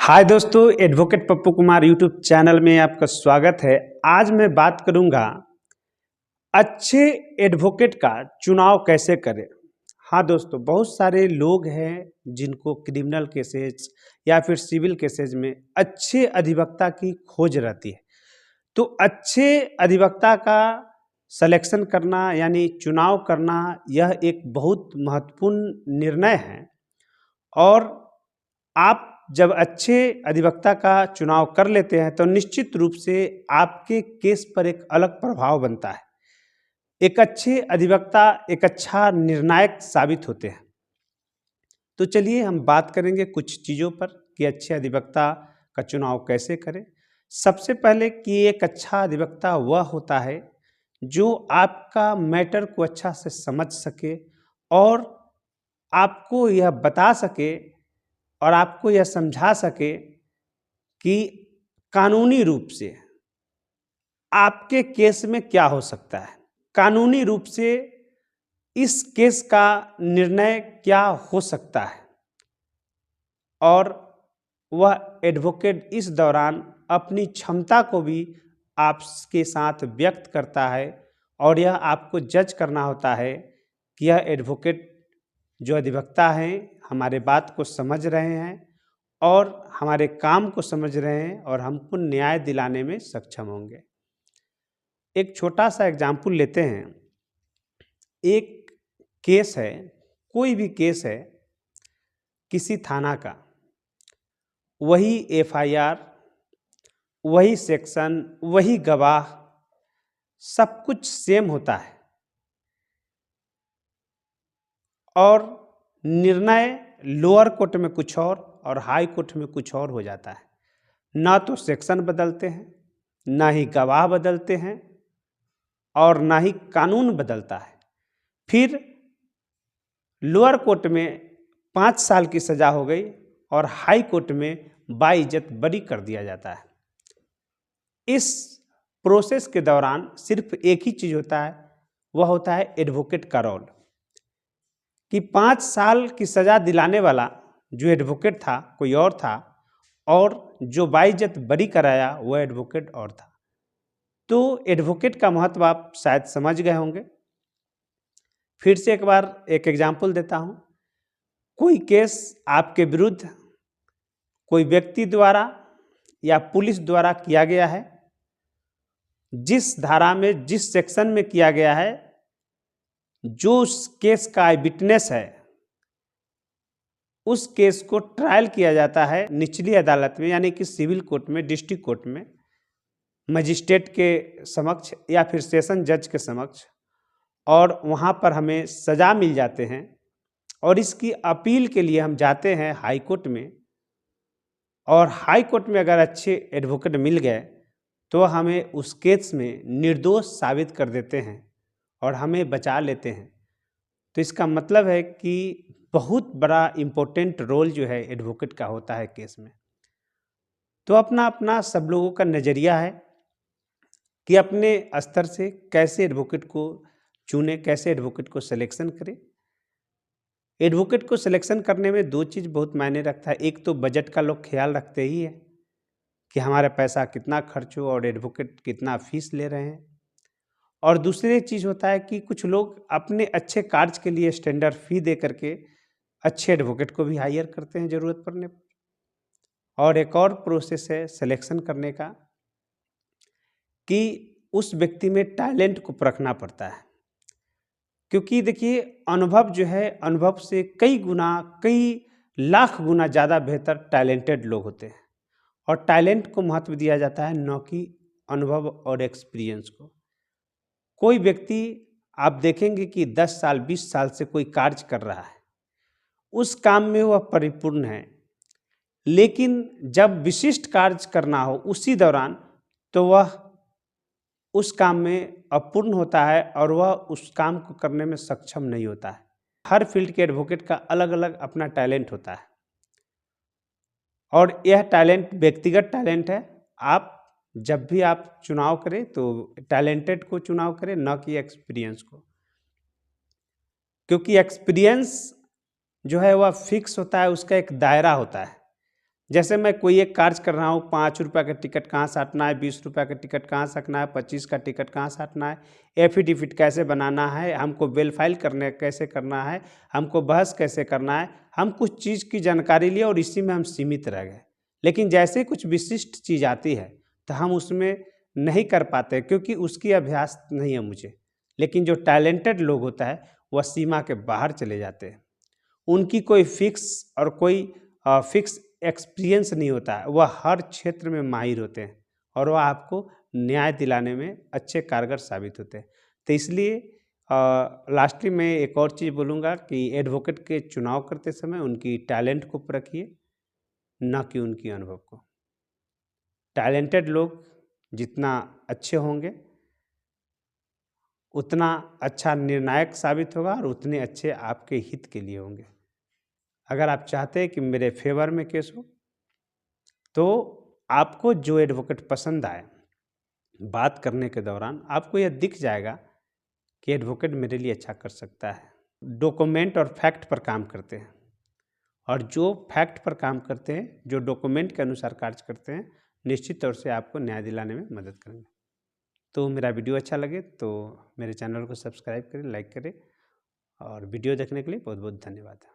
हाय दोस्तों, advocate Pappu Kumar YouTube channel में आपका स्वागत है। आज मैं बात करूंगा अच्छे एडवोकेट का चुनाव कैसे करें। हाँ दोस्तों, बहुत सारे लोग हैं जिनको क्रिमिनल केसेस या फिर सिविल केसेस में अच्छे अधिवक्ता की खोज रहती है। तो अच्छे अधिवक्ता का सिलेक्शन करना यानी चुनाव करना, यह एक बहुत महत्वपूर्ण निर्णय है। और आप जब अच्छे अधिवक्ता का चुनाव कर लेते हैं तो निश्चित रूप से आपके केस पर एक अलग प्रभाव बनता है। एक अच्छे अधिवक्ता एक अच्छा निर्णायक साबित होते हैं। तो चलिए हम बात करेंगे कुछ चीज़ों पर कि अच्छे अधिवक्ता का चुनाव कैसे करें। सबसे पहले कि एक अच्छा अधिवक्ता वह होता है जो आपका मैटर को अच्छा से समझ सके और आपको यह बता सके और आपको यह समझा सके कि कानूनी रूप से आपके केस में क्या हो सकता है, कानूनी रूप से इस केस का निर्णय क्या हो सकता है। और वह एडवोकेट इस दौरान अपनी क्षमता को भी आपके साथ व्यक्त करता है और यह आपको जज करना होता है कि यह एडवोकेट जो अधिवक्ता हैं हमारे बात को समझ रहे हैं और हमारे काम को समझ रहे हैं और हमको न्याय दिलाने में सक्षम होंगे। एक छोटा सा एग्जाम्पल लेते हैं। एक केस है, कोई भी केस है किसी थाना का, वही एफआईआर, वही सेक्शन, वही गवाह, सब कुछ सेम होता है और निर्णय लोअर कोर्ट में कुछ और हाई कोर्ट में कुछ और हो जाता है। ना तो सेक्शन बदलते हैं, ना ही गवाह बदलते हैं और ना ही कानून बदलता है। फिर लोअर कोर्ट में 5 साल की सज़ा हो गई और हाई कोर्ट में बाइज्जत बरी कर दिया जाता है। इस प्रोसेस के दौरान सिर्फ एक ही चीज़ होता है, वह होता है एडवोकेट का रोल। कि 5 साल की सज़ा दिलाने वाला जो एडवोकेट था कोई और था और जो बाइज्जत बरी कराया वह एडवोकेट और था। तो एडवोकेट का महत्व आप शायद समझ गए होंगे। फिर से एक बार एक एग्जाम्पल देता हूँ। कोई केस आपके विरुद्ध कोई व्यक्ति द्वारा या पुलिस द्वारा किया गया है, जिस धारा में जिस सेक्शन में किया गया है, जो उस केस का विटनेस है, उस केस को ट्रायल किया जाता है निचली अदालत में यानी कि सिविल कोर्ट में, डिस्ट्रिक्ट कोर्ट में, मजिस्ट्रेट के समक्ष या फिर सेशन जज के समक्ष। और वहाँ पर हमें सज़ा मिल जाते हैं और इसकी अपील के लिए हम जाते हैं हाई कोर्ट में। और हाई कोर्ट में अगर अच्छे एडवोकेट मिल गए तो हमें उस केस में निर्दोष साबित कर देते हैं और हमें बचा लेते हैं। तो इसका मतलब है कि बहुत बड़ा इम्पोर्टेंट रोल जो है एडवोकेट का होता है केस में। तो अपना अपना सब लोगों का नज़रिया है कि अपने स्तर से कैसे एडवोकेट को चुने, कैसे एडवोकेट को सिलेक्शन करें। एडवोकेट को सिलेक्शन करने में 2 चीज़ बहुत मायने रखता है। एक तो बजट का लोग ख्याल रखते ही है कि हमारा पैसा कितना खर्च हो और एडवोकेट कितना फीस ले रहे हैं। और दूसरी चीज़ होता है कि कुछ लोग अपने अच्छे कार्य के लिए स्टैंडर्ड फी दे करके अच्छे एडवोकेट को भी हायर करते हैं ज़रूरत पड़ने पर। और एक और प्रोसेस है सिलेक्शन करने का कि उस व्यक्ति में टैलेंट को परखना पड़ता है। क्योंकि देखिए, अनुभव जो है, अनुभव से कई गुना, कई लाख गुना ज़्यादा बेहतर टैलेंटेड लोग होते हैं और टैलेंट को महत्व दिया जाता है, न कि अनुभव और एक्सपीरियंस को। कोई व्यक्ति आप देखेंगे कि 10 साल 20 साल से कोई कार्य कर रहा है, उस काम में वह परिपूर्ण है, लेकिन जब विशिष्ट कार्य करना हो उसी दौरान तो वह उस काम में अपूर्ण होता है और वह उस काम को करने में सक्षम नहीं होता है। हर फील्ड के एडवोकेट का अलग अलग अपना टैलेंट होता है और यह टैलेंट व्यक्तिगत टैलेंट है। आप जब भी आप चुनाव करें तो टैलेंटेड को चुनाव करें, न कि एक्सपीरियंस को। क्योंकि एक्सपीरियंस जो है वह फिक्स होता है, उसका एक दायरा होता है। जैसे मैं कोई एक कार्य कर रहा हूँ, 5 रुपये का टिकट कहाँ से हटना है, 20 रुपये का टिकट कहाँ से हटना है, 25 का टिकट कहाँ से हटना है, एफिडेविट कैसे बनाना है, हमको बिल फाइल करने कैसे करना है, हमको बहस कैसे करना है, हम कुछ चीज़ की जानकारी लिए और इसी में हम सीमित रह गए। लेकिन जैसे ही कुछ विशिष्ट चीज़ आती है तो हम उसमें नहीं कर पाते, क्योंकि उसकी अभ्यास नहीं है मुझे। लेकिन जो टैलेंटेड लोग होता है वह सीमा के बाहर चले जाते हैं। उनकी कोई फिक्स और कोई फिक्स एक्सपीरियंस नहीं होता है, वह हर क्षेत्र में माहिर होते हैं और वह आपको न्याय दिलाने में अच्छे कारगर साबित होते हैं। तो इसलिए लास्टली मैं एक और चीज़ बोलूँगा कि एडवोकेट के चुनाव करते समय उनकी टैलेंट को परखिए, ना कि उनकी अनुभव को। टैलेंटेड लोग जितना अच्छे होंगे उतना अच्छा निर्णायक साबित होगा और उतने अच्छे आपके हित के लिए होंगे। अगर आप चाहते हैं कि मेरे फेवर में केस हो तो आपको जो एडवोकेट पसंद आए, बात करने के दौरान आपको यह दिख जाएगा कि एडवोकेट मेरे लिए अच्छा कर सकता है। डॉक्यूमेंट और फैक्ट पर काम करते हैं और जो फैक्ट पर काम करते हैं, जो डॉक्यूमेंट के अनुसार कार्य करते हैं, निश्चित तौर से आपको न्याय दिलाने में मदद करेंगे। तो मेरा वीडियो अच्छा लगे तो मेरे चैनल को सब्सक्राइब करें, लाइक करें और वीडियो देखने के लिए बहुत बहुत धन्यवाद।